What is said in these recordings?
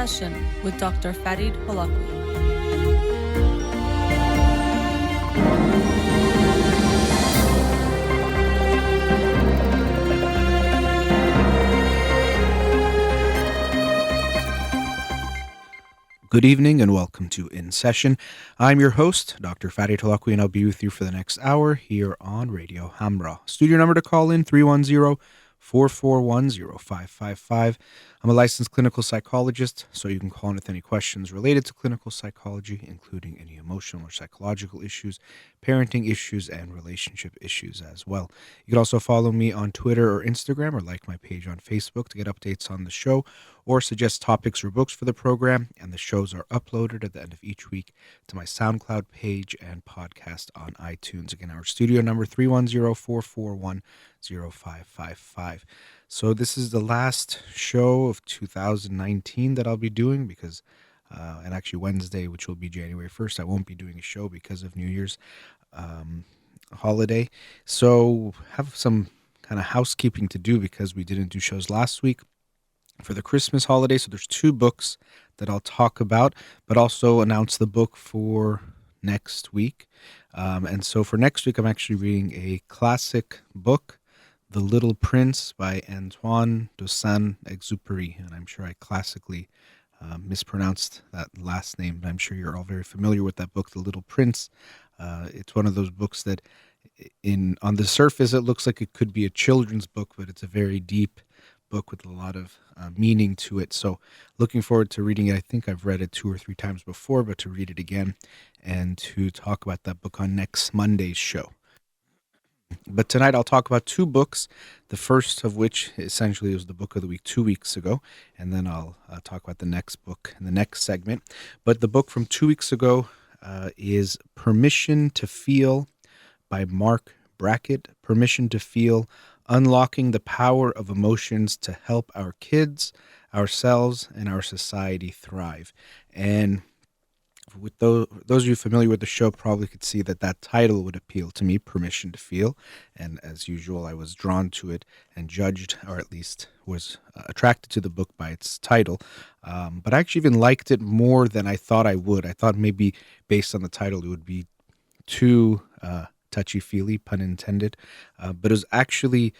Session with Dr. Farid Holakouee. Good evening and welcome to In Session. I'm your host, Dr. Farid Holakouee, and I'll be with you for the next hour here on Radio Hamra. Studio number to call in, 310-441-0555. I'm a licensed clinical psychologist, so you can call in with any questions related to clinical psychology, including any emotional or psychological issues, parenting issues, and relationship issues as well. You can also follow me on Twitter or Instagram or like my page on Facebook to get updates on the show or suggest topics or books for the program, and the shows are uploaded at the end of each week to my SoundCloud page and podcast on iTunes. Again, our studio number 310-441-0555. So this is the last show of 2019 that I'll be doing because, and actually Wednesday, which will be January 1st, I won't be doing a show because of New Year's holiday. So have some kind of housekeeping to do because we didn't do shows last week for the Christmas holiday. So there's two books that I'll talk about, but also announce the book for next week. And so for next week, I'm actually reading a classic book, The Little Prince by Antoine de Saint-Exupéry. And I'm sure I classically mispronounced that last name, but I'm sure you're all very familiar with that book, The Little Prince. It's one of those books that on the surface, it looks like it could be a children's book, but it's a very deep book with a lot of meaning to it. So looking forward to reading it. I think I've read it 2 or 3 times before, but to read it again and to talk about that book on next Monday's show. But tonight I'll talk about 2 books, the first of which essentially was the book of the week 2 weeks ago, and then I'll talk about the next book in the next segment. But the book from 2 weeks ago is Permission to Feel by Mark Brackett. Permission to Feel, Unlocking the Power of Emotions to Help Our Kids, Ourselves, and Our Society Thrive. And with those of you familiar with the show probably could see that title would appeal to me, Permission to Feel. And as usual, I was drawn to it and judged, or at least was attracted to the book by its title. But I actually even liked it more than I thought I would. I thought maybe based on the title, it would be too touchy-feely, pun intended. But it was actually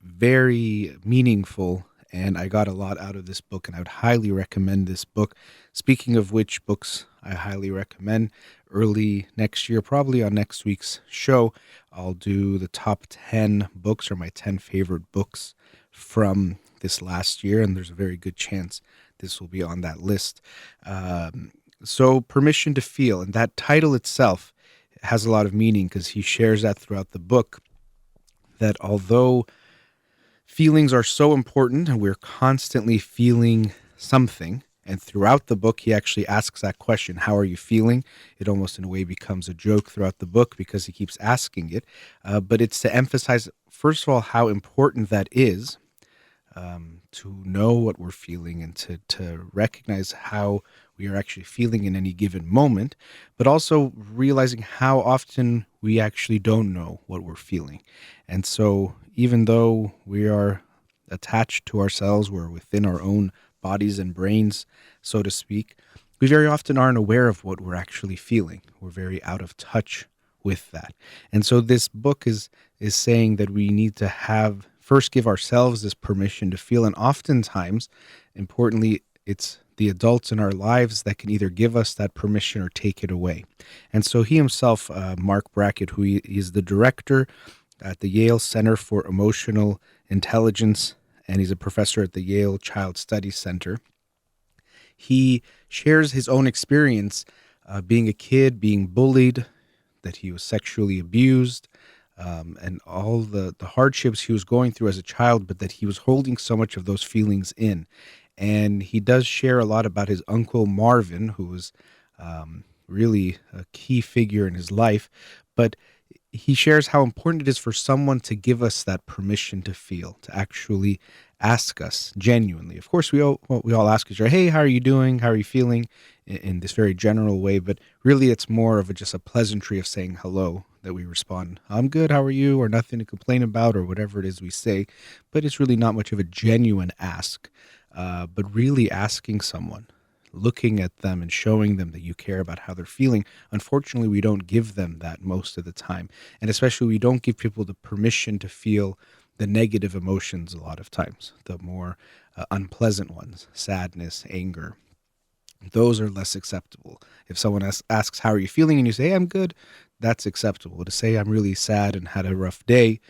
very meaningful, and I got a lot out of this book, and I would highly recommend this book. Speaking of which books I highly recommend, early next year, probably on next week's show, I'll do the top 10 books or my 10 favorite books from this last year, and there's a very good chance this will be on that list. So Permission to Feel, and that title itself has a lot of meaning because he shares that throughout the book, that although feelings are so important and we're constantly feeling something, and throughout the book he actually asks that question, how are you feeling? It almost in a way becomes a joke throughout the book because he keeps asking it, but it's to emphasize, first of all, how important that is, to know what we're feeling and to recognize how we are actually feeling in any given moment, but also realizing how often we actually don't know what we're feeling. And so even though we are attached to ourselves, we're within our own bodies and brains, so to speak, we very often aren't aware of what we're actually feeling. We're very out of touch with that. And so this book is saying that we need to first give ourselves this permission to feel, and oftentimes, importantly, it's the adults in our lives that can either give us that permission or take it away. And so he himself, Mark Brackett, who is the director at the Yale Center for Emotional Intelligence, and he's a professor at the Yale Child Studies Center, he shares his own experience being a kid, being bullied, that he was sexually abused, and all the hardships he was going through as a child, but that he was holding so much of those feelings in. And he does share a lot about his uncle Marvin, who was really a key figure in his life, but he shares how important it is for someone to give us that permission to feel, to actually ask us genuinely. Of course, we all ask each other, hey, how are you doing? How are you feeling? In this very general way, but really it's more of just a pleasantry of saying hello that we respond, I'm good, how are you? Or nothing to complain about, or whatever it is we say. But it's really not much of a genuine ask, but really asking someone, looking at them and showing them that you care about how they're feeling. Unfortunately, we don't give them that most of the time. And especially, we don't give people the permission to feel the negative emotions a lot of times, the more unpleasant ones, sadness, anger. Those are less acceptable. If someone asks, how are you feeling? And you say, hey, I'm good, that's acceptable. To say, I'm really sad and had a rough day,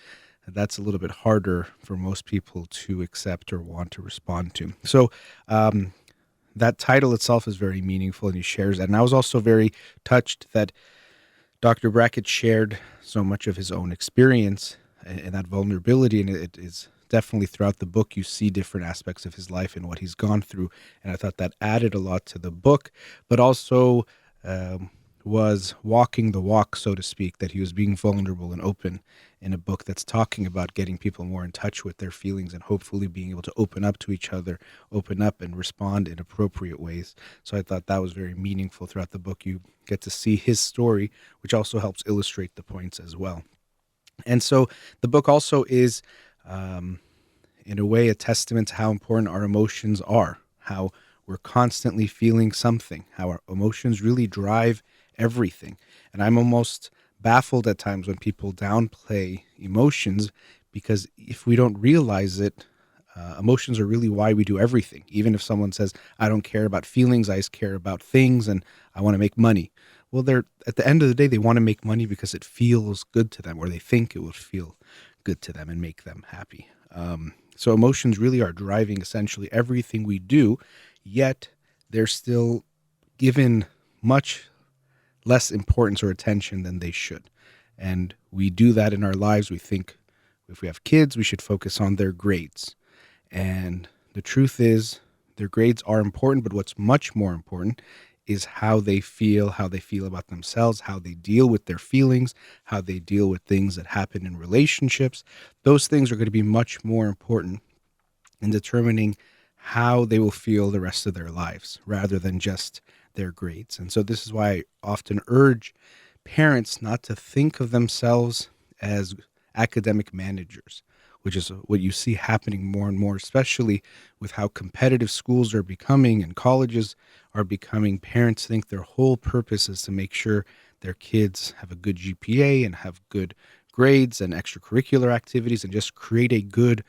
that's a little bit harder for most people to accept or want to respond to. So, that title itself is very meaningful, and he shares that. And I was also very touched that Dr. Brackett shared so much of his own experience and that vulnerability. And it is definitely throughout the book, you see different aspects of his life and what he's gone through. And I thought that added a lot to the book, but also was walking the walk, so to speak, that he was being vulnerable and open in a book that's talking about getting people more in touch with their feelings and hopefully being able to open up to each other, open up and respond in appropriate ways. So I thought that was very meaningful throughout the book. You get to see his story, which also helps illustrate the points as well. And so the book also is, in a way, a testament to how important our emotions are, how we're constantly feeling something, how our emotions really drive everything. And I'm almost baffled at times when people downplay emotions, because if we don't realize it, emotions are really why we do everything. Even if someone says, I don't care about feelings, I just care about things and I want to make money. Well, they're at the end of the day, they want to make money because it feels good to them, or they think it will feel good to them and make them happy. So emotions really are driving essentially everything we do, yet they're still given much less importance or attention than they should. And we do that in our lives. We think if we have kids, we should focus on their grades. And the truth is, their grades are important, but what's much more important is how they feel about themselves, how they deal with their feelings, how they deal with things that happen in relationships. Those things are going to be much more important in determining how they will feel the rest of their lives rather than just their grades. And so this is why I often urge parents not to think of themselves as academic managers, which is what you see happening more and more, especially with how competitive schools are becoming and colleges are becoming. Parents think their whole purpose is to make sure their kids have a good GPA and have good grades and extracurricular activities and just create a good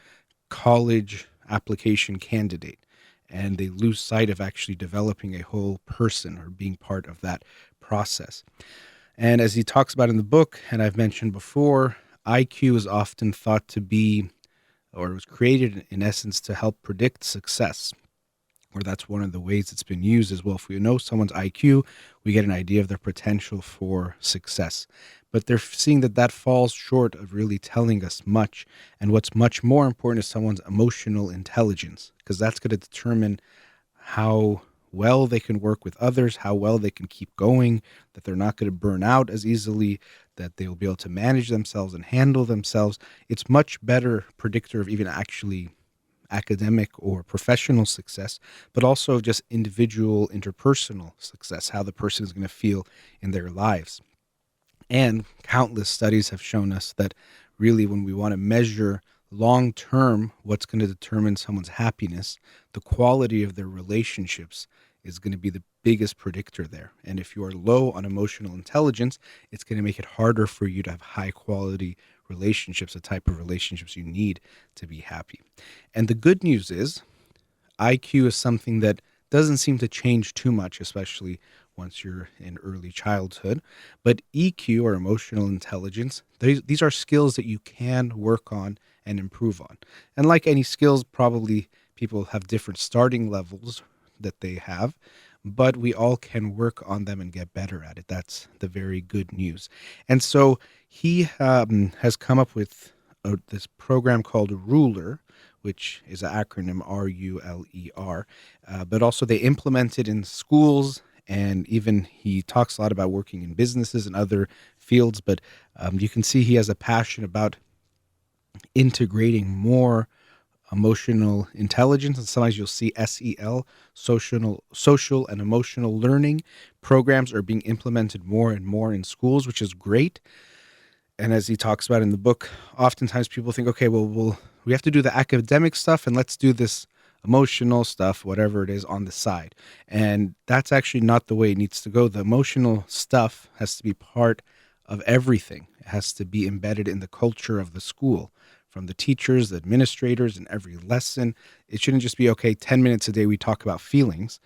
college application candidate. And they lose sight of actually developing a whole person or being part of that process. And as he talks about in the book, and I've mentioned before, IQ is often thought to be, or was created in essence to help predict success, or that's one of the ways it's been used as well. If we know someone's IQ, we get an idea of their potential for success. But they're seeing that that falls short of really telling us much. And what's much more important is someone's emotional intelligence, because that's going to determine how well they can work with others, how well they can keep going, that they're not going to burn out as easily, that they will be able to manage themselves and handle themselves. It's much better predictor of even actually academic or professional success, but also just individual interpersonal success, how the person is going to feel in their lives. And countless studies have shown us that really when we want to measure long term what's going to determine someone's happiness, the quality of their relationships is going to be the biggest predictor there. And if you are low on emotional intelligence, it's going to make it harder for you to have high quality relationships, the type of relationships you need to be happy. And the good news is IQ is something that doesn't seem to change too much, especially once you're in early childhood. But EQ, or emotional intelligence, these are skills that you can work on and improve on. And like any skills, probably people have different starting levels that they have, but we all can work on them and get better at it. That's the very good news. And so he has come up with this program called Ruler, which is an acronym RULER, but also they implement it in schools. And even he talks a lot about working in businesses and other fields, but you can see he has a passion about integrating more emotional intelligence. And sometimes you'll see SEL, social and emotional learning programs are being implemented more and more in schools, which is great. And as he talks about in the book, oftentimes people think, okay, well, we have to do the academic stuff and let's do this emotional stuff, whatever it is, on the side. And that's actually not the way it needs to go. The emotional stuff has to be part of everything. It has to be embedded in the culture of the school, from the teachers, the administrators, in every lesson. It shouldn't just be, okay, 10 minutes a day we talk about feelings.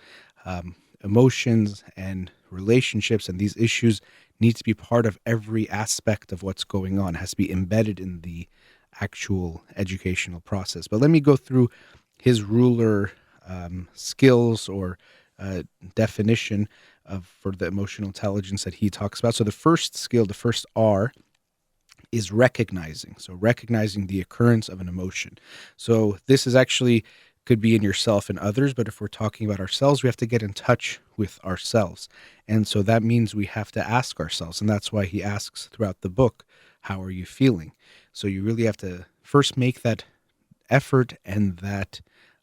Emotions and relationships and these issues need to be part of every aspect of what's going on. It has to be embedded in the actual educational process. But let me go through his ruler skills or definition for the emotional intelligence that he talks about. So the first skill, the first R, is recognizing. So recognizing the occurrence of an emotion. So this is actually could be in yourself and others, but if we're talking about ourselves, we have to get in touch with ourselves. And so that means we have to ask ourselves. And that's why he asks throughout the book, how are you feeling? So you really have to first make that effort and that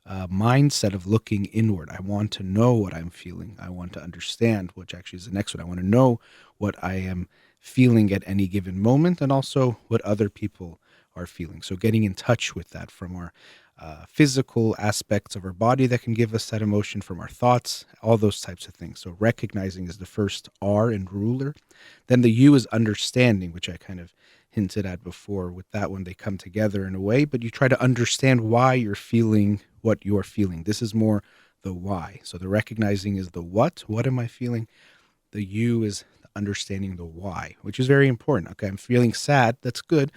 mindset of looking inward. I want to know what I'm feeling. I want to understand, which actually is the next one. I want to know what I am feeling at any given moment and also what other people are feeling. So getting in touch with that from our physical aspects of our body that can give us that emotion, from our thoughts, all those types of things. So recognizing is the first R in ruler. Then the U is understanding, which I kind of hinted at before. With that one, they come together in a way, but you try to understand why you're feeling what you're feeling. This is more the why. So the recognizing is the what am I feeling? The U is understanding the why, which is very important. Okay, I'm feeling sad. That's good.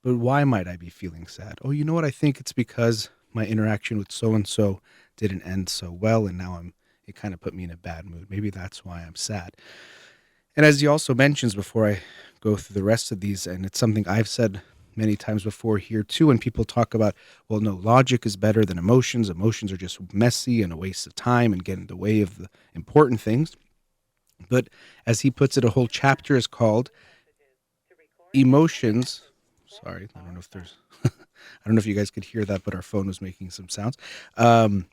But why might I be feeling sad? Oh, you know what? I think it's because my interaction with so and so didn't end so well, and now it kind of put me in a bad mood. Maybe that's why I'm sad. And as he also mentions before I go through the rest of these, and it's something I've said many times before here too, when people talk about, well, no, logic is better than emotions. Emotions are just messy and a waste of time and get in the way of the important things. But as he puts it, a whole chapter is called Emotions. Sorry, I don't know if there's, I don't know if you guys could hear that, but our phone was making some sounds. Um,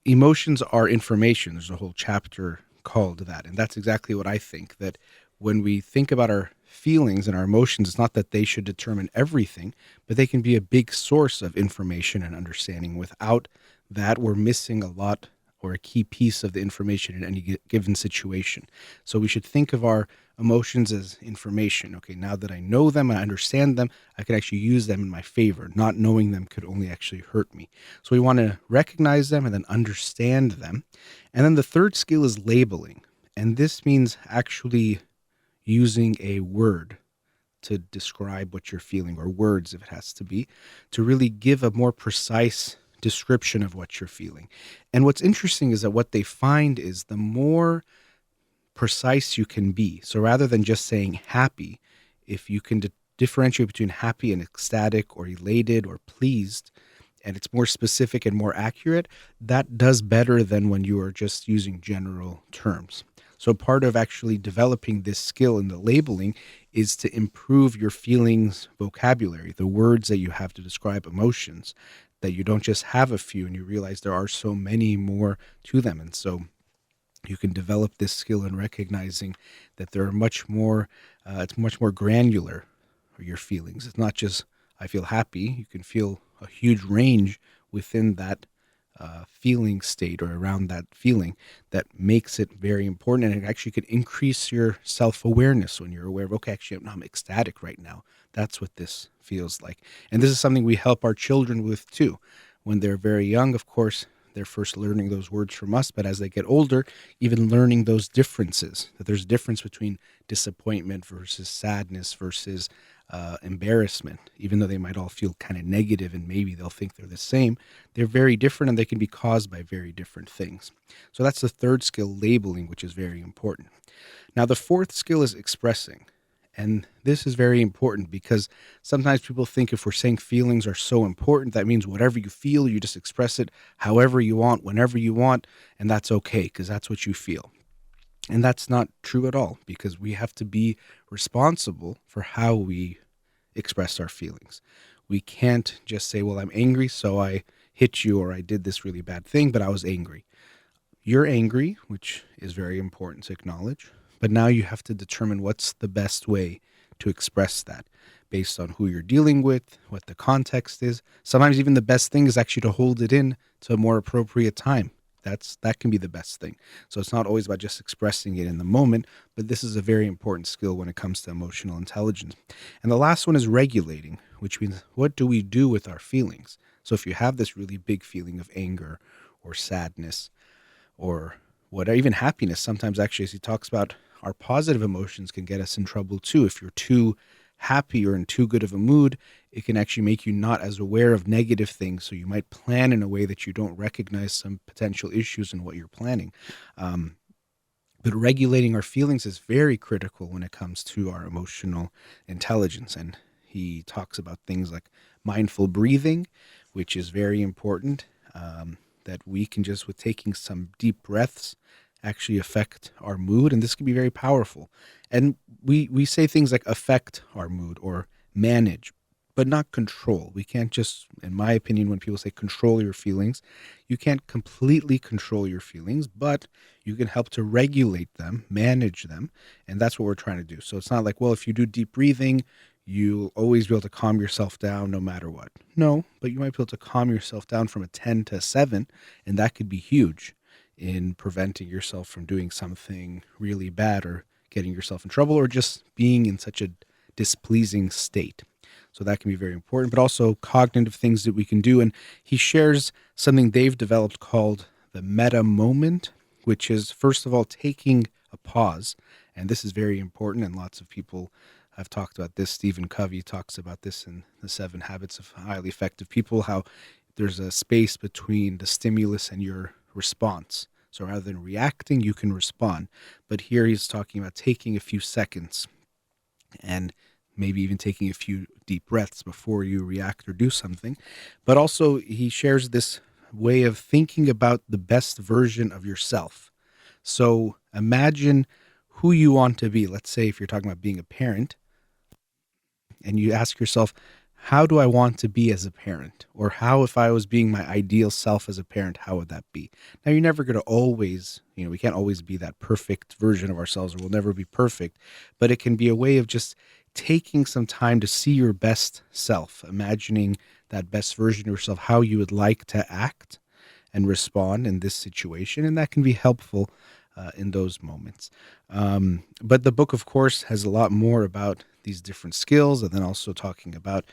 Emotions are information. There's a whole chapter called that. And that's exactly what I think, that when we think about our feelings and our emotions, it's not that they should determine everything, but they can be a big source of information and understanding. Without that, we're missing a lot or a key piece of the information in any given situation. So we should think of our emotions as information. Okay, now that I know them, I understand them, I can actually use them in my favor. Not knowing them could only actually hurt me. So we want to recognize them and then understand them. And then the third skill is labeling. And this means actually using a word to describe what you're feeling, or words if it has to be, to really give a more precise description of what you're feeling. And what's interesting is that what they find is the more precise you can be. So rather than just saying happy, if you can differentiate between happy and ecstatic or elated or pleased, and it's more specific and more accurate, that does better than when you are just using general terms. So part of actually developing this skill in the labeling is to improve your feelings vocabulary, the words that you have to describe emotions, that you don't just have a few and you realize there are so many more to them. And so you can develop this skill in recognizing that there are much more, it's much more granular, your feelings. It's not just, I feel happy. You can feel a huge range within that feeling state or around that feeling that makes it very important. And it actually could increase your self-awareness when you're aware of, okay, actually, I'm ecstatic right now. That's what this feels like. And this is something we help our children with too. When they're very young, of course, they're first learning those words from us, but as they get older, even learning those differences, that there's a difference between disappointment versus sadness versus embarrassment. Even though they might all feel kind of negative and maybe they'll think they're the same, they're very different and they can be caused by very different things. So that's the third skill, labeling, which is very important. Now, the fourth skill is expressing. And this is very important because sometimes people think if we're saying feelings are so important, that means whatever you feel, you just express it however you want, whenever you want, and that's okay because that's what you feel. And that's not true at all, because we have to be responsible for how we express our feelings. We can't just say, well, I'm angry, so I hit you, or I did this really bad thing, but I was angry. You're angry, which is very important to acknowledge, but now you have to determine what's the best way to express that based on who you're dealing with, what the context is. Sometimes even the best thing is actually to hold it in to a more appropriate time. That can be the best thing. So it's not always about just expressing it in the moment, but this is a very important skill when it comes to emotional intelligence. And the last one is regulating, which means what do we do with our feelings? So if you have this really big feeling of anger or sadness or whatever, even happiness, sometimes actually, as he talks about, our positive emotions can get us in trouble too. If you're too happy or in too good of a mood, it can actually make you not as aware of negative things. So you might plan in a way that you don't recognize some potential issues in what you're planning. Um, but regulating our feelings is very critical when it comes to our emotional intelligence. And he talks about things like mindful breathing, which is very important. That we can just, with taking some deep breaths, actually affect our mood. And this can be very powerful. And we say things like affect our mood or manage, but not control. We can't just, in my opinion, when people say control your feelings, you can't completely control your feelings, but you can help to regulate them, manage them. And that's what we're trying to do. So it's not like, well, if you do deep breathing, you'll always be able to calm yourself down no matter what. No, but you might be able to calm yourself down from a 10 to a 7, and that could be huge in preventing yourself from doing something really bad or getting yourself in trouble or just being in such a displeasing state. So that can be very important, but also cognitive things that we can do. And he shares something they've developed called the meta moment, which is, first of all, taking a pause. And this is very important, and lots of people have talked about this. Stephen Covey talks about this in The 7 Habits of Highly Effective People, how there's a space between the stimulus and your response. So rather than reacting, you can respond. But here he's talking about taking a few seconds and maybe even taking a few deep breaths before you react or do something. But also he shares this way of thinking about the best version of yourself. So imagine who you want to be. Let's say if you're talking about being a parent, and you ask yourself, how do I want to be as a parent? Or how, if I was being my ideal self as a parent, how would that be? Now, you're never going to always, we can't always be that perfect version of ourselves, or we'll never be perfect, but it can be a way of just taking some time to see your best self, imagining that best version of yourself, how you would like to act and respond in this situation. And that can be helpful in those moments. But the book, of course, has a lot more about these different skills, and then also talking about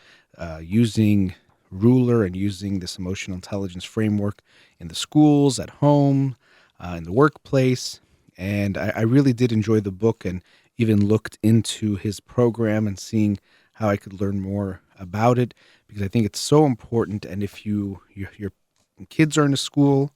using ruler and using this emotional intelligence framework in the schools, at home, in the workplace. And I really did enjoy the book, and even looked into his program and seeing how I could learn more about it, because I think it's so important. And if your kids are in a school,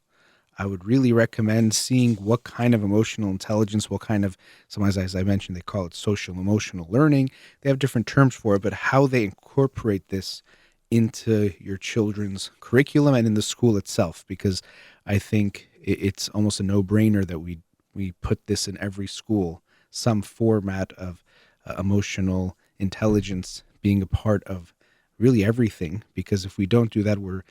I would really recommend seeing what kind of emotional intelligence, what kind of, sometimes, as I mentioned, they call it social emotional learning. They have different terms for it, but how they incorporate this into your children's curriculum and in the school itself, because I think it's almost a no-brainer that we put this in every school, some format of emotional intelligence being a part of really everything, because if we don't do that, we're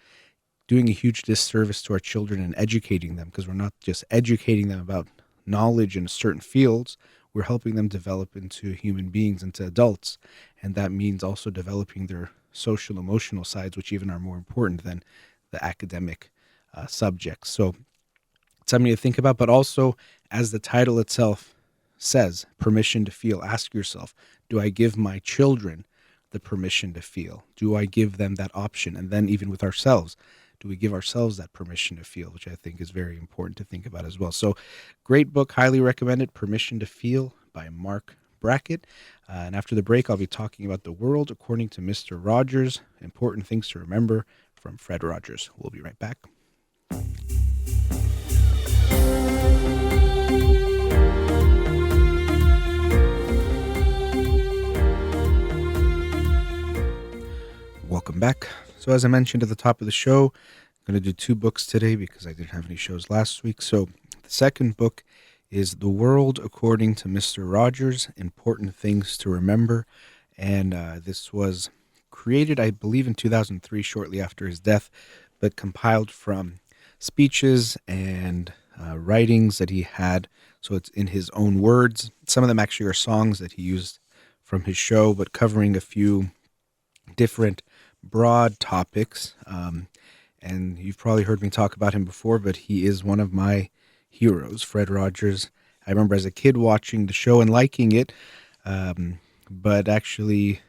doing a huge disservice to our children and educating them, because we're not just educating them about knowledge in certain fields, we're helping them develop into human beings, into adults. And that means also developing their social, emotional sides, which even are more important than the academic subjects. So it's something to think about, but also, as the title itself says, permission to feel. Ask yourself, do I give my children the permission to feel? Do I give them that option? And then even with ourselves, do we give ourselves that permission to feel, which I think is very important to think about as well. So great book, highly recommended, Permission to Feel by Mark Brackett. And after the break, I'll be talking about The World According to Mr. Rogers, important things to remember from Fred Rogers. We'll be right back. Welcome back. So as I mentioned at the top of the show, I'm going to do 2 books today because I didn't have any shows last week. So the second book is The World According to Mr. Rogers, Important Things to Remember. And this was created, I believe, in 2003, shortly after his death, but compiled from speeches and writings that he had. So it's in his own words. Some of them actually are songs that he used from his show, but covering a few different broad topics. And you've probably heard me talk about him before, but he is one of my heroes, Fred Rogers. I remember as a kid watching the show and liking it, but actually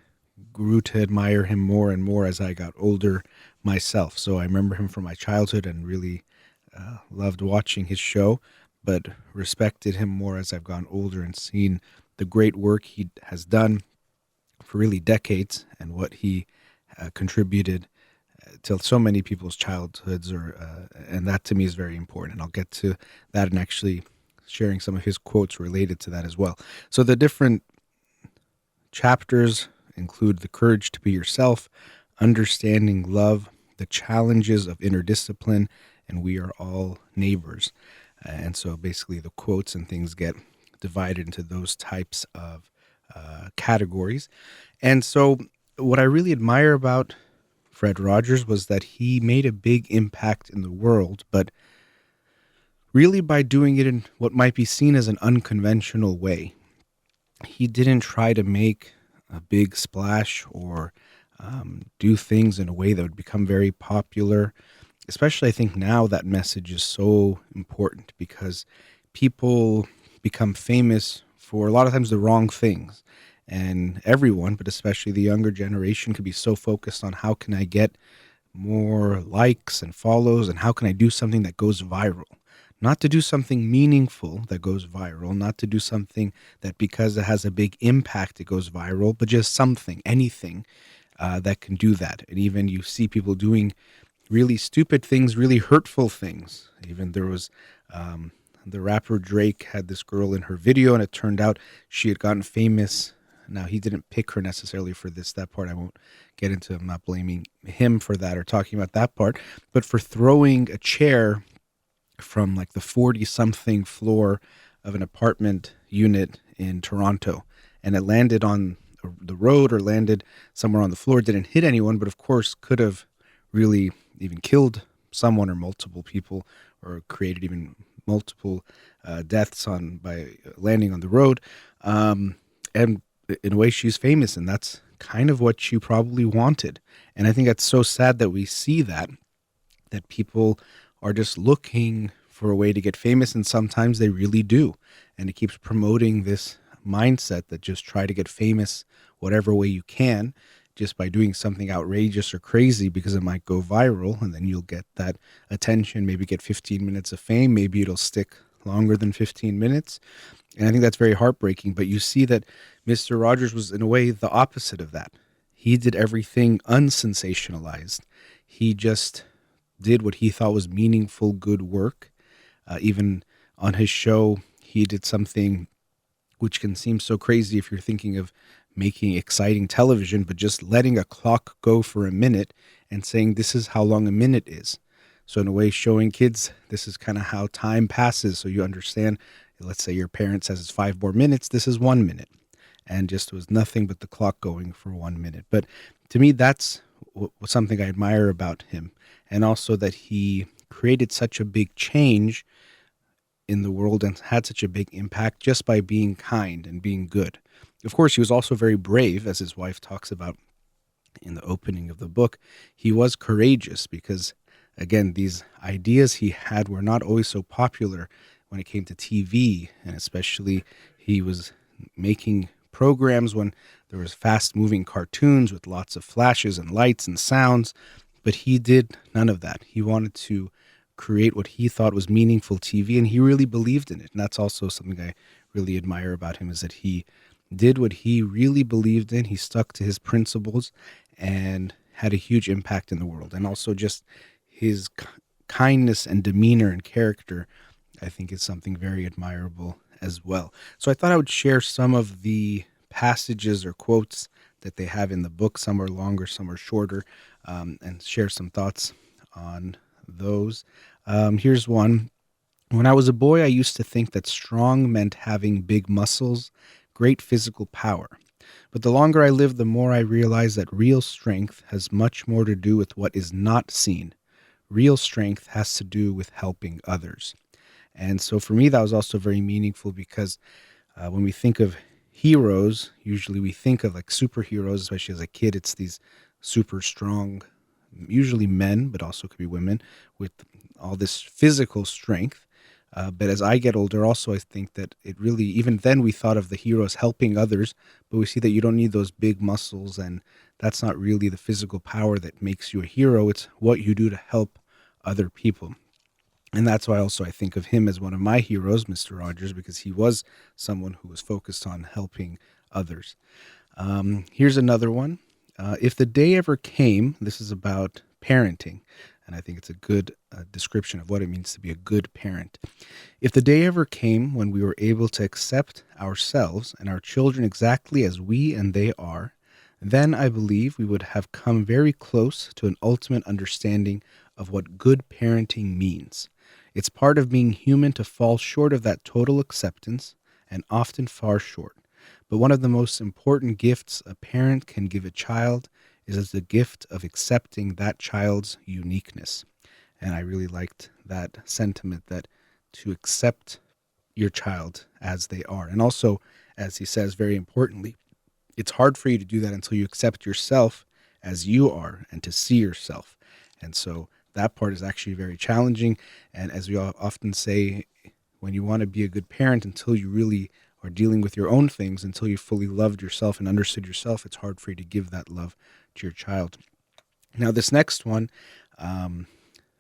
grew to admire him more and more as I got older myself. So I remember him from my childhood and really loved watching his show, but respected him more as I've gotten older and seen the great work he has done for really decades and what he contributed to so many people's childhoods, and that to me is very important. And I'll get to that and actually sharing some of his quotes related to that as well. So the different chapters include the courage to be yourself, understanding love, the challenges of inner discipline, and we are all neighbors. And so basically the quotes and things get divided into those types of categories. And so what I really admire about Fred Rogers was that he made a big impact in the world, but really by doing it in what might be seen as an unconventional way. He didn't try to make a big splash or do things in a way that would become very popular. Especially, I think now that message is so important because people become famous for a lot of times the wrong things. And everyone, but especially the younger generation, could be so focused on how can I get more likes and follows and how can I do something that goes viral. Not to do something meaningful that goes viral, not to do something that because it has a big impact it goes viral, but just something, anything that can do that. And even you see people doing really stupid things, really hurtful things. Even there was the rapper Drake had this girl in her video, and it turned out she had gotten famous. Now, he didn't pick her necessarily for this. That part I won't get into. I'm not blaming him for that or talking about that part, but for throwing a chair from like the 40-something floor of an apartment unit in Toronto. And it landed on the road or landed somewhere on the floor. Didn't hit anyone, but of course could have really even killed someone or multiple people or created even multiple deaths by landing on the road. And in a way, she's famous, and that's kind of what she probably wanted. And I think that's so sad that we see that people are just looking for a way to get famous, and sometimes they really do. And it keeps promoting this mindset that just try to get famous whatever way you can, just by doing something outrageous or crazy because it might go viral, and then you'll get that attention, maybe get 15 minutes of fame, maybe it'll stick longer than 15 minutes. And I think that's very heartbreaking. But you see that Mr. Rogers was in a way the opposite of that. He did everything unsensationalized. He just did what he thought was meaningful, good work. Even on his show, he did something which can seem so crazy if you're thinking of making exciting television, but just letting a clock go for a minute and saying this is how long a minute is. So in a way, showing kids this is kind of how time passes. So you understand, let's say your parent says it's 5 more minutes, this is 1 minute. And just was nothing but the clock going for 1 minute. But to me, that's something I admire about him. And also that he created such a big change in the world and had such a big impact just by being kind and being good. Of course, he was also very brave, as his wife talks about in the opening of the book. He was courageous because, again, these ideas he had were not always so popular when it came to TV, and especially he was making programs when there was fast-moving cartoons with lots of flashes and lights and sounds, but he did none of that. He wanted to create what he thought was meaningful TV, and he really believed in it. And that's also something I really admire about him, is that he did what he really believed in. He stuck to his principles and had a huge impact in the world. And also just his kindness and demeanor and character, I think, is something very admirable as well. So I thought I would share some of the passages or quotes that they have in the book. Some are longer, some are shorter, and share some thoughts on those. Here's one. When I was a boy, I used to think that strong meant having big muscles, great physical power. But the longer I live, the more I realize that real strength has much more to do with what is not seen. Real strength has to do with helping others. And so for me, that was also very meaningful because when we think of heroes, usually we think of like superheroes, especially as a kid. It's these super strong, usually men, but also could be women, with all this physical strength. But as I get older, also, I think that it really, even then, we thought of the heroes helping others, but we see that you don't need those big muscles, and that's not really the physical power that makes you a hero. It's what you do to help other people. And that's why also I think of him as one of my heroes, Mr. Rogers, because he was someone who was focused on helping others. Here's another one. If the day ever came, this is about parenting, and I think it's a good description of what it means to be a good parent. If the day ever came when we were able to accept ourselves and our children exactly as we and they are, then I believe we would have come very close to an ultimate understanding of what good parenting means. It's part of being human to fall short of that total acceptance, and often far short. But one of the most important gifts a parent can give a child is as the gift of accepting that child's uniqueness. And I really liked that sentiment, that to accept your child as they are. And also, as he says, very importantly, it's hard for you to do that until you accept yourself as you are and to see yourself. And so that part is actually very challenging. And as we often say, when you want to be a good parent, until you really are dealing with your own things, until you fully loved yourself and understood yourself, it's hard for you to give that love to your child. Now, this next one, and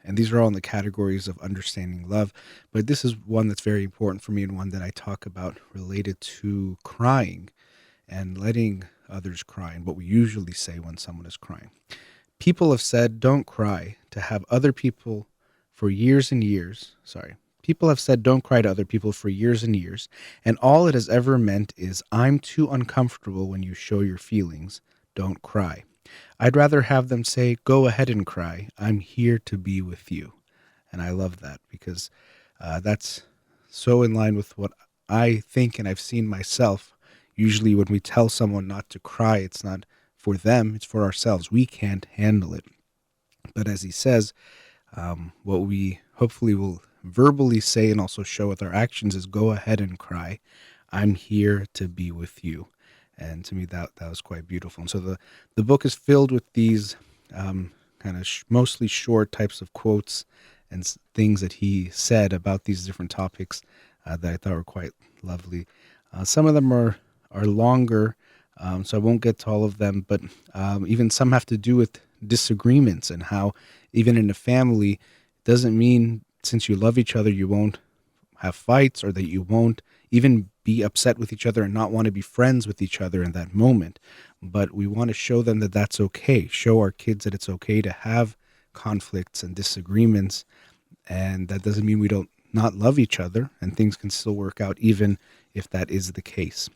these are all in the categories of understanding love, but this is one that's very important for me and one that I talk about related to crying and letting others cry, and what we usually say when someone is crying. People have said, don't cry to have other people for years and years. People have said, don't cry to other people for years and years. And all it has ever meant is, I'm too uncomfortable when you show your feelings. Don't cry. I'd rather have them say, go ahead and cry. I'm here to be with you. And I love that because that's so in line with what I think and I've seen myself. Usually when we tell someone not to cry, it's not for them, it's for ourselves. We can't handle it. But as he says, what we hopefully will verbally say and also show with our actions is go ahead and cry. I'm here to be with you. And to me, that was quite beautiful. And so the book is filled with these kind of mostly short types of quotes and things that he said about these different topics that I thought were quite lovely. Some of them are longer, so I won't get to all of them, but even some have to do with disagreements and how even in a family, it doesn't mean since you love each other, you won't have fights or that you won't even be upset with each other and not want to be friends with each other in that moment. But we want to show them that that's okay. Show our kids that it's okay to have conflicts and disagreements. And that doesn't mean we don't not love each other, and things can still work out even if that is the case.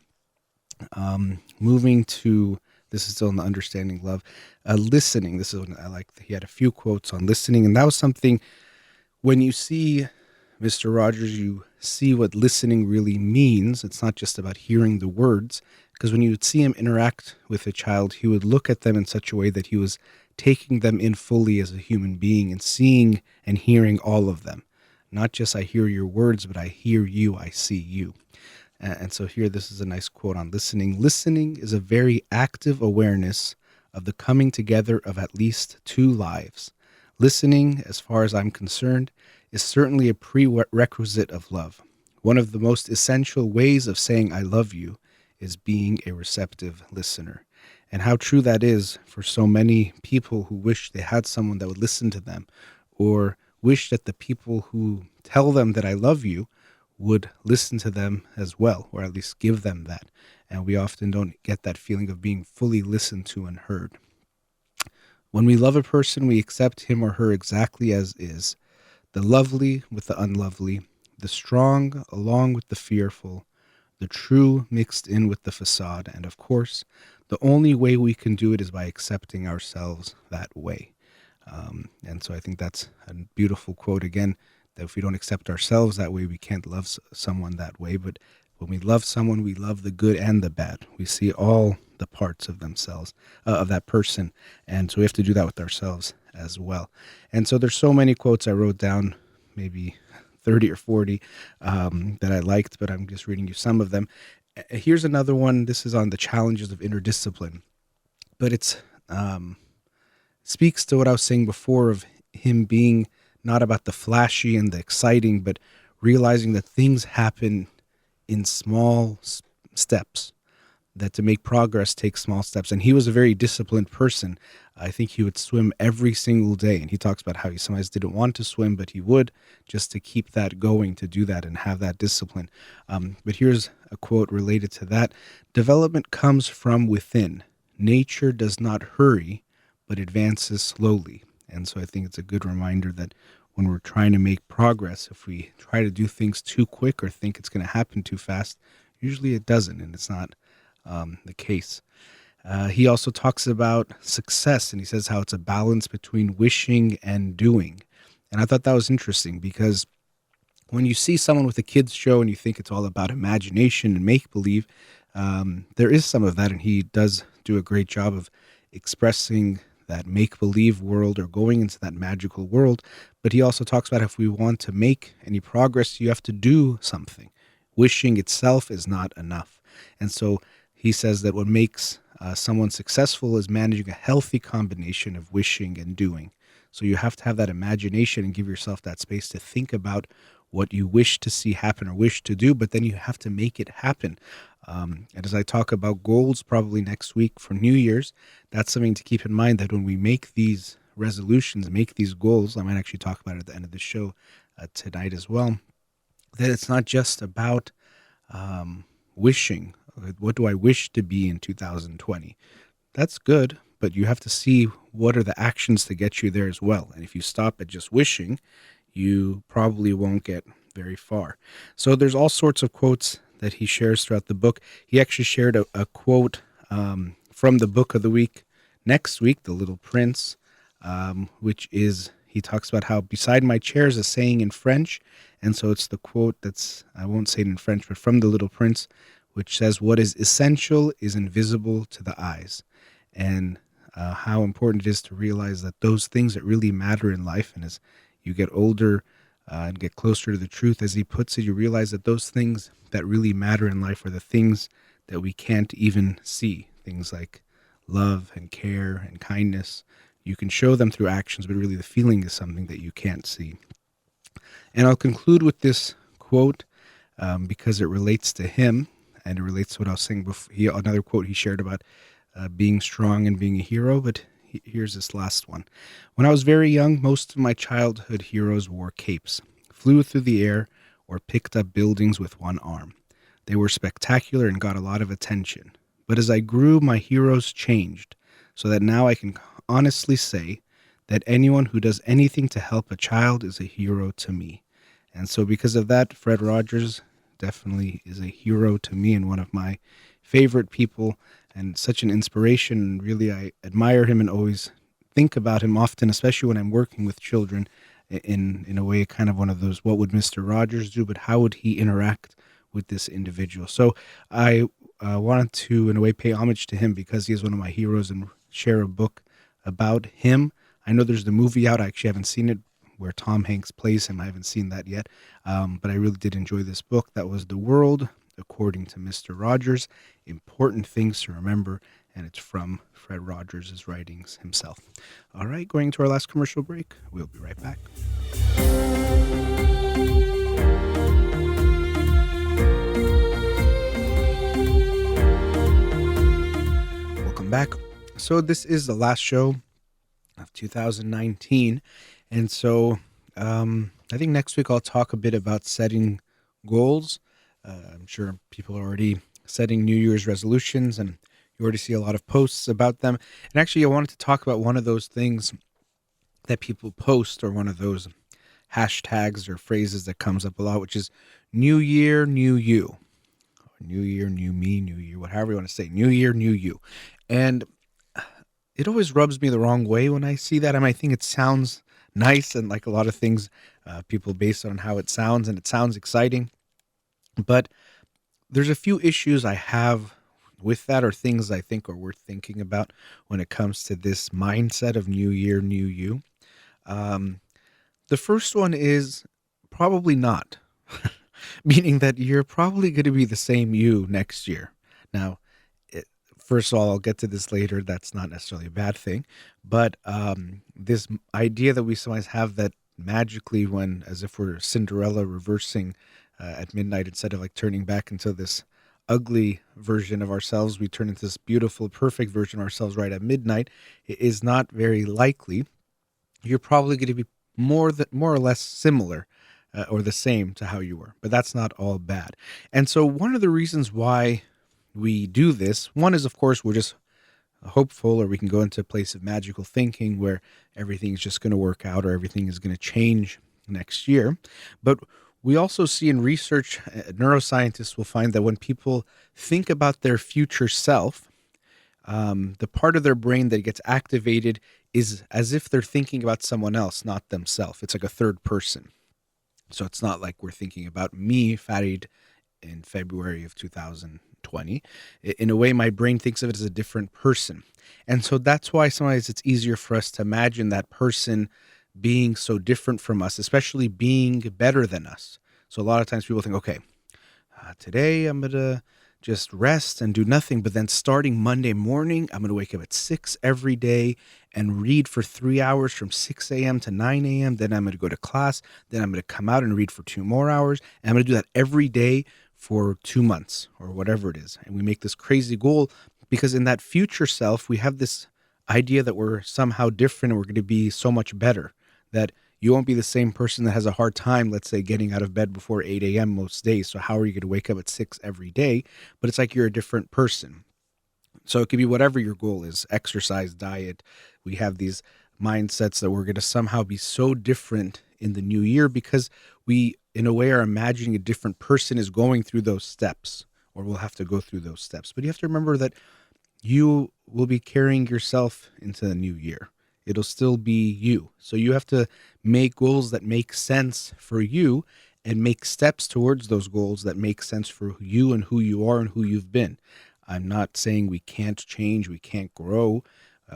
Moving to, this is still in the understanding love, listening. This is what I like. He had a few quotes on listening, and that was something when you see Mr. Rogers, you see what listening really means. It's not just about hearing the words, because when you would see him interact with a child, he would look at them in such a way that he was taking them in fully as a human being and seeing and hearing all of them. Not just I hear your words, but I hear you, I see you. And so here, this is a nice quote on listening. Listening is a very active awareness of the coming together of at least two lives. Listening, as far as I'm concerned, is certainly a prerequisite of love. One of the most essential ways of saying I love you is being a receptive listener. And how true that is for so many people who wish they had someone that would listen to them, or wish that the people who tell them that I love you would listen to them as well, or at least give them that. And we often don't get that feeling of being fully listened to and heard. When we love a person, we accept him or her exactly as is, the lovely with the unlovely, the strong along with the fearful, the true mixed in with the facade, and of course, the only way we can do it is by accepting ourselves that way. And so I think that's a beautiful quote again, that if we don't accept ourselves that way, we can't love someone that way. But when we love someone, we love the good and the bad. We see all the parts of themselves, of that person. And so we have to do that with ourselves as well. And so there's so many quotes I wrote down, maybe 30 or 40 that I liked, but I'm just reading you some of them. Here's another one. This is on the challenges of inner discipline, but it's speaks to what I was saying before of him being not about the flashy and the exciting, but realizing that things happen in small steps, that to make progress takes small steps. And he was a very disciplined person. I think he would swim every single day. And he talks about how he sometimes didn't want to swim, but he would, just to keep that going, to do that and have that discipline. But here's a quote related to that. Development comes from within. Nature does not hurry, but advances slowly. And so I think it's a good reminder that when we're trying to make progress, if we try to do things too quick or think it's going to happen too fast, usually it doesn't, and it's not the case. He also talks about success, and he says how it's a balance between wishing and doing. And I thought that was interesting because when you see someone with a kids show and you think it's all about imagination and make believe, there is some of that, and he does do a great job of expressing that make believe world or going into that magical world. But he also talks about if we want to make any progress, you have to do something. Wishing itself is not enough. And so he says that what makes someone successful is managing a healthy combination of wishing and doing. So you have to have that imagination and give yourself that space to think about what you wish to see happen or wish to do, but then you have to make it happen. And as I talk about goals probably next week for New Year's, that's something to keep in mind, that when we make these resolutions, make these goals, I might actually talk about it at the end of the show tonight as well, that it's not just about wishing. What do I wish to be in 2020? That's good, but you have to see what are the actions to get you there as well. And if you stop at just wishing, you probably won't get very far. So there's all sorts of quotes that he shares throughout the book. He actually shared a quote from the book of the week next week, The Little Prince, which is, he talks about how beside my chair is a saying in French. And so it's the quote that's, I won't say it in French, but from The Little Prince, which says, what is essential is invisible to the eyes. And how important it is to realize that those things that really matter in life, and as you get older and get closer to the truth, as he puts it, you realize that those things that really matter in life are the things that we can't even see. Things like love and care and kindness. You can show them through actions, but really the feeling is something that you can't see. And I'll conclude with this quote because it relates to him, and it relates to what I was saying before. Another quote he shared about being strong and being a hero, but here's this last one. When I was very young, most of my childhood heroes wore capes, flew through the air, or picked up buildings with one arm. They were spectacular and got a lot of attention. But as I grew, my heroes changed, so that now I can honestly say that anyone who does anything to help a child is a hero to me. And so because of that, Fred Rogers definitely is a hero to me and one of my favorite people and such an inspiration. And really, I admire him and always think about him often, especially when I'm working with children in a way, kind of one of those, what would Mr. Rogers do, but how would he interact with this individual? So I wanted to, in a way, pay homage to him because he is one of my heroes and share a book about him. I know there's the movie out. I actually haven't seen it, where Tom Hanks plays him. I haven't seen that yet, but I really did enjoy this book. That was The World According to Mr. Rogers, Important Things to Remember, and it's from Fred Rogers' writings himself. All right, going to our last commercial break. We'll be right back. Welcome back. So this is the last show of 2019, and so I think next week I'll talk a bit about setting goals. I'm sure people are already setting New Year's resolutions, and you already see a lot of posts about them. And actually, I wanted to talk about one of those things that people post, or one of those hashtags or phrases that comes up a lot, which is New Year, New You. Or New Year, New Me, New Year, whatever you want to say. New Year, New You. And it always rubs me the wrong way when I see that. I mean, I think it sounds nice, and like a lot of things, people base it on how it sounds, and it sounds exciting. But there's a few issues I have with that, or things I think are worth thinking about when it comes to this mindset of New Year, New You. The first one is probably not. Meaning that you're probably going to be the same you next year. Now, it, first of all, I'll get to this later. That's not necessarily a bad thing. But this idea that we sometimes have that magically, when as if we're Cinderella reversing at midnight, instead of like turning back into this ugly version of ourselves, we turn into this beautiful, perfect version of ourselves right at midnight, it is not very likely. You're probably going to be more or less similar or the same to how you were, but that's not all bad. And so, one of the reasons why we do this, one is, of course, we're just hopeful, or we can go into a place of magical thinking where everything's just going to work out or everything is going to change next year. But we also see in research, neuroscientists will find that when people think about their future self, the part of their brain that gets activated is as if they're thinking about someone else, not themselves. It's like a third person. So it's not like we're thinking about me, Farid, in February of 2020. In a way, my brain thinks of it as a different person. And so that's why sometimes it's easier for us to imagine that person being so different from us, especially being better than us. So a lot of times people think, okay, today I'm going to just rest and do nothing. But then starting Monday morning, I'm going to wake up at 6 every day and read for 3 hours from 6 a.m. to 9 a.m. Then I'm going to go to class. Then I'm going to come out and read for 2 more hours. And I'm going to do that every day for 2 months or whatever it is. And we make this crazy goal because in that future self, we have this idea that we're somehow different and we're going to be so much better, that you won't be the same person that has a hard time, let's say, getting out of bed before 8 a.m. most days. So how are you going to wake up at 6 every day? But it's like you're a different person. So it could be whatever your goal is, exercise, diet. We have these mindsets that we're going to somehow be so different in the new year because we, in a way, are imagining a different person is going through those steps or will have to go through those steps. But you have to remember that you will be carrying yourself into the new year. It'll still be you. So you have to make goals that make sense for you and make steps towards those goals that make sense for you and who you are and who you've been. I'm not saying we can't change, we can't grow,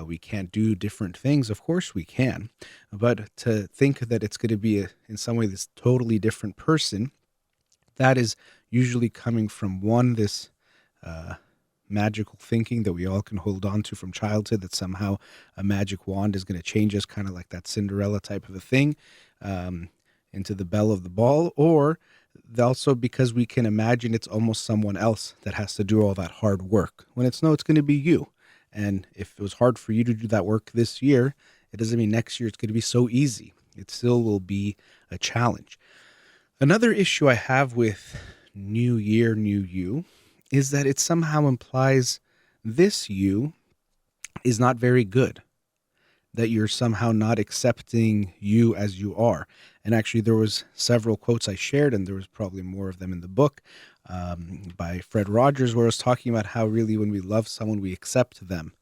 we can't do different things. Of course we can. But to think that it's going to be, in some way, this totally different person, that is usually coming from this magical thinking that we all can hold on to from childhood, that somehow a magic wand is going to change us, kind of like that Cinderella type of a thing, into the belle of the ball, or also because we can imagine it's almost someone else that has to do all that hard work, when it's going to be you. And if it was hard for you to do that work this year, it doesn't mean next year it's going to be so easy. It still will be a challenge. Another issue I have with New Year, New You is that it somehow implies this you is not very good, that you're somehow not accepting you as you are. And actually, there was several quotes I shared, and there was probably more of them in the book, by Fred Rogers, where I was talking about how really when we love someone, we accept them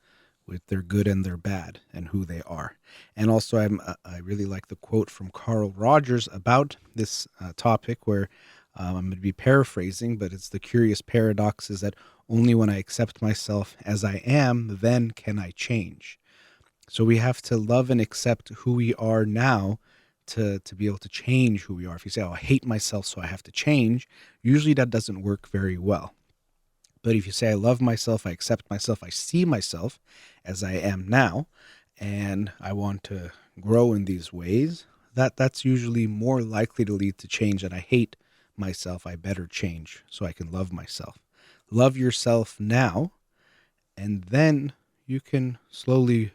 with their good and their bad and who they are. And also, I really like the quote from Carl Rogers about this topic, where I'm going to be paraphrasing, but it's the curious paradox is that only when I accept myself as I am, then can I change. So we have to love and accept who we are now to be able to change who we are. If you say, oh, I hate myself, so I have to change, usually that doesn't work very well. But if you say, I love myself, I accept myself, I see myself as I am now, and I want to grow in these ways, that's usually more likely to lead to change. And I hate myself, I better change so I can love myself. Love yourself now, and then you can slowly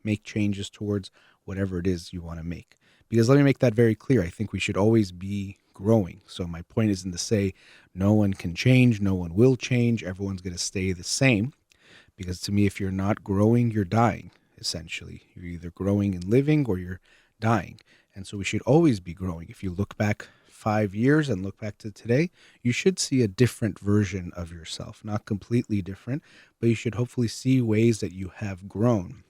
make changes towards whatever it is you want to make. Because let me make that very clear. I think we should always be growing. So my point isn't to say no one can change, no one will change, everyone's going to stay the same. Because to me, if you're not growing, you're dying, essentially. You're either growing and living or you're dying. And so we should always be growing. If you look back 5 years and look back to today, you should see a different version of yourself. Not completely different, but you should hopefully see ways that you have grown,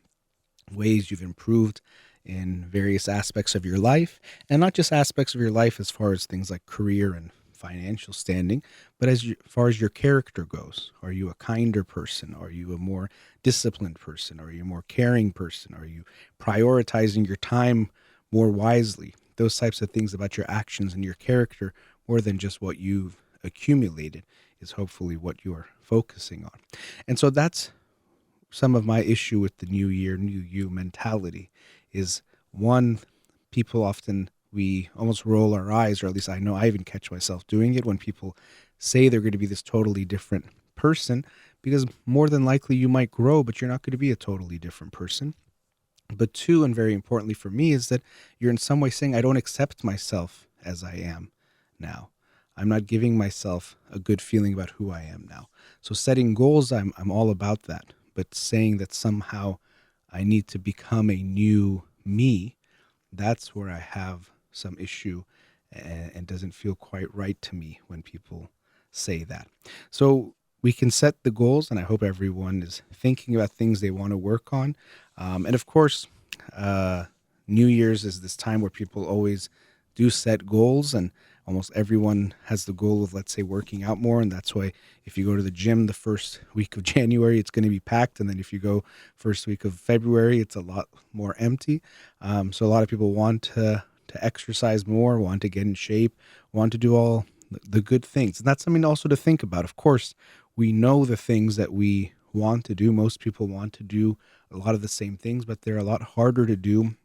ways you've improved in various aspects of your life, and not just aspects of your life as far as things like career and financial standing, but as far as your character goes. Are you a kinder person? Are you a more disciplined person? Are you a more caring person? Are you prioritizing your time more wisely? Those types of things about your actions and your character more than just what you've accumulated is hopefully what you're focusing on. And so that's some of my issue with the new year, new you mentality is one, people often, we almost roll our eyes, or at least I know I even catch myself doing it when people say they're going to be this totally different person, because more than likely you might grow, but you're not going to be a totally different person. But two, and very importantly for me, is that you're in some way saying, I don't accept myself as I am now. I'm not giving myself a good feeling about who I am now. So setting goals, I'm all about that. But saying that somehow I need to become a new me, that's where I have some issue, and doesn't feel quite right to me when people say that. So we can set the goals, and I hope everyone is thinking about things they want to work on. And of course, uh, New Year's is this time where people always do set goals, and almost everyone has the goal of, let's say, working out more. And that's why if you go to the gym the first week of January, it's going to be packed. And then if you go first week of February, it's a lot more empty. So a lot of people want to exercise more, want to get in shape, want to do all the good things. And that's something also to think about. Of course, we know the things that we want to do. Most people want to do a lot of the same things, but they're a lot harder to do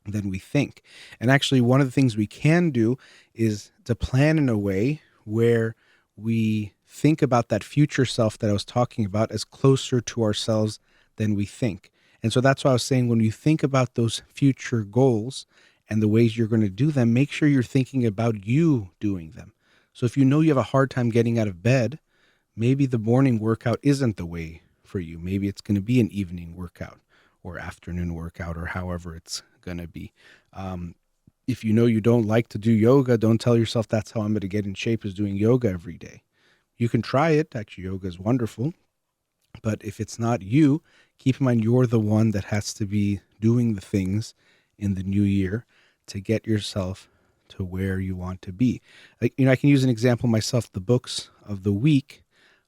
than we think. And actually, one of the things we can do is to plan in a way where we think about that future self that I was talking about as closer to ourselves than we think. And so that's why I was saying, when you think about those future goals and the ways you're going to do them, make sure you're thinking about you doing them. So if you know you have a hard time getting out of bed, maybe the morning workout isn't the way for you. Maybe it's going to be an evening workout or afternoon workout, or however it's going to be. If you know you don't like to do yoga, don't tell yourself that's how I'm going to get in shape, is doing yoga every day. You can try it. Actually, yoga is wonderful. But if it's not you, keep in mind you're the one that has to be doing the things in the new year to get yourself to where you want to be. I can use an example myself. The books of the week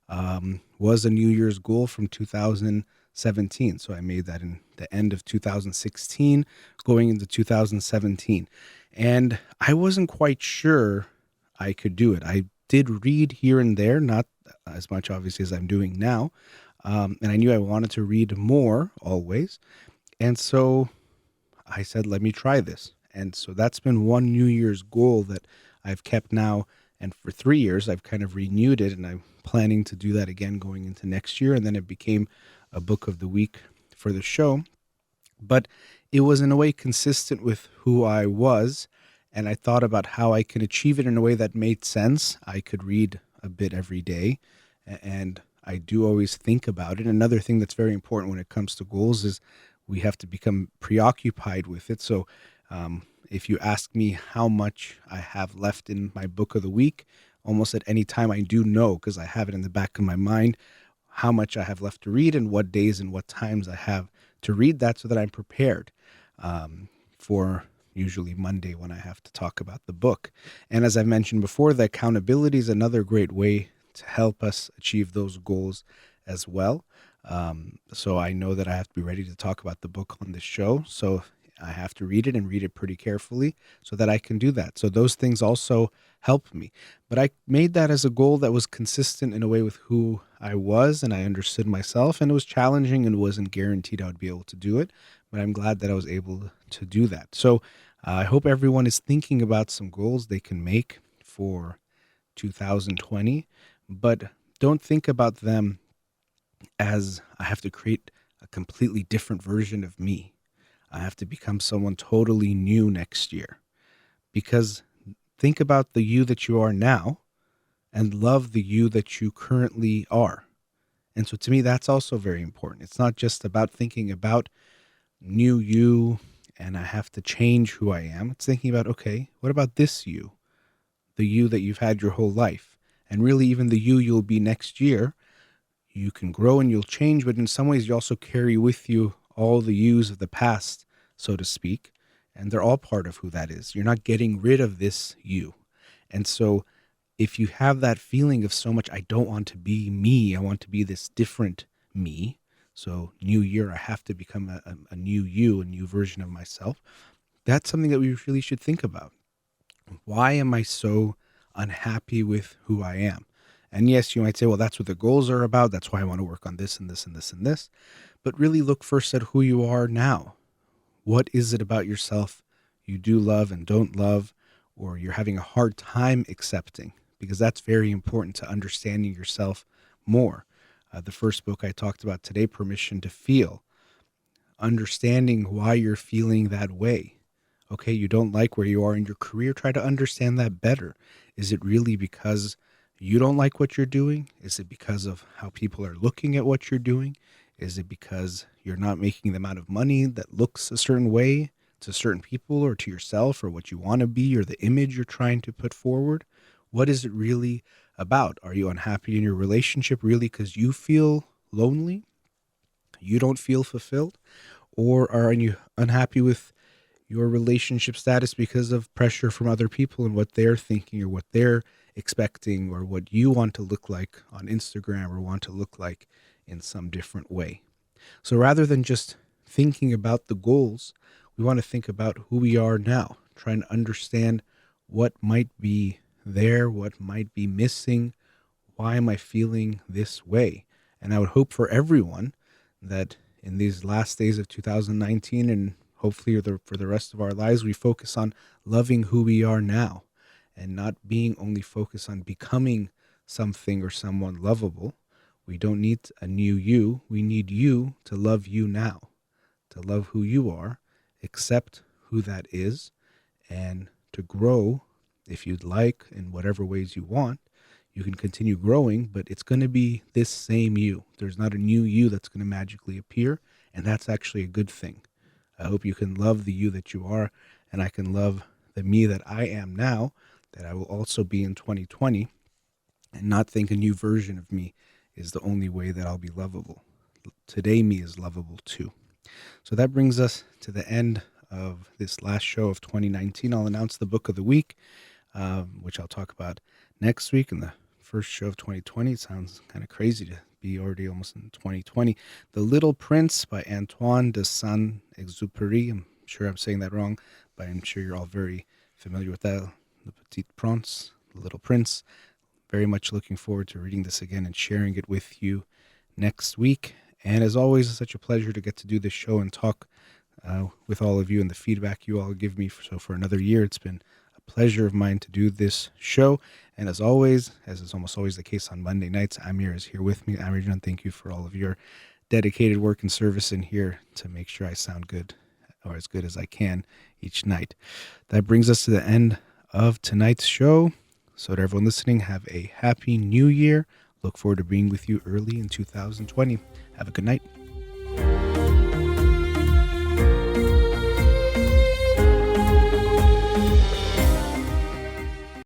was a New Year's goal from 2017. So I made that in the end of 2016, going into 2017. And I wasn't quite sure I could do it. I did read here and there, not as much obviously as I'm doing now. And I knew I wanted to read more always. And so I said, let me try this. And so that's been one New Year's goal that I've kept now. And for 3 years, I've kind of renewed it, and I'm planning to do that again going into next year. And then it became a book of the week for the show. But it was in a way consistent with who I was. And I thought about how I could achieve it in a way that made sense. I could read a bit every day, and I do always think about it. Another thing that's very important when it comes to goals is we have to become preoccupied with it. So if you ask me how much I have left in my book of the week, almost at any time I do know, because I have it in the back of my mind, how much I have left to read and what days and what times I have to read that, so that I'm prepared for usually Monday when I have to talk about the book. And as I mentioned before, the accountability is another great way to help us achieve those goals as well. So I know that I have to be ready to talk about the book on this show. So I have to read it and read it pretty carefully so that I can do that. So those things also help me. But I made that as a goal that was consistent in a way with who I was, and I understood myself, and it was challenging and wasn't guaranteed I would be able to do it. But I'm glad that I was able to do that. So I hope everyone is thinking about some goals they can make for 2020, but don't think about them as I have to create a completely different version of me. I have to become someone totally new next year. Because think about the you that you are now and love the you that you currently are. And so to me, that's also very important. It's not just about thinking about new you and I have to change who I am. It's thinking about, okay, what about this you? The you that you've had your whole life. And really even the you you'll be next year. You can grow and you'll change, but in some ways you also carry with you all the yous of the past, so to speak, and they're all part of who that is. You're not getting rid of this you. And so if you have that feeling of so much, I don't want to be me, I want to be this different me. So new year, I have to become a new you, a new version of myself. That's something that we really should think about. Why am I so unhappy with who I am. And yes, you might say, well, that's what the goals are about. That's why I want to work on this and this and this and this. But really look first at who you are now. What is it about yourself you do love and don't love, or you're having a hard time accepting? Because that's very important to understanding yourself more. The first book I talked about today, Permission to Feel, understanding why you're feeling that way. Okay, you don't like where you are in your career, try to understand that better. Is it really because you don't like what you're doing? Is it because of how people are looking at what you're doing? Is it because you're not making the amount of money that looks a certain way to certain people or to yourself, or what you want to be, or the image you're trying to put forward? What is it really about? Are you unhappy in your relationship really because you feel lonely? You don't feel fulfilled? Or are you unhappy with your relationship status because of pressure from other people and what they're thinking or what they're expecting or what you want to look like on Instagram or want to look like in some different way? So rather than just thinking about the goals, we want to think about who we are now, trying to understand what might be there, what might be missing, why am I feeling this way? And I would hope for everyone that in these last days of 2019 and hopefully for the rest of our lives, we focus on loving who we are now and not being only focused on becoming something or someone lovable. We don't need a new you. We need you to love you now, to love who you are, accept who that is, and to grow if you'd like in whatever ways you want. You can continue growing, but it's going to be this same you. There's not a new you that's going to magically appear, and that's actually a good thing. I hope you can love the you that you are, and I can love the me that I am now, that I will also be in 2020, and not think a new version of me is the only way that I'll be lovable. Today me is lovable too. So that brings us to the end of this last show of 2019. I'll announce the book of the week, which I'll talk about next week in the first show of 2020. It sounds kind of crazy to be already almost in 2020. The Little Prince by Antoine de Saint-Exupéry. I'm sure I'm saying that wrong, but I'm sure you're all very familiar with that. Le Petit Prince, The Little Prince. Very much looking forward to reading this again and sharing it with you next week. And as always, it's such a pleasure to get to do this show and talk with all of you and the feedback you all give me. So for another year, it's been a pleasure of mine to do this show. And as always, as is almost always the case on Monday nights, Amir is here with me. Amir, thank you for all of your dedicated work and service in here to make sure I sound good, or as good as I can each night. That brings us to the end of tonight's show. So to everyone listening, have a happy new year. Look forward to being with you early in 2020. Have a good night.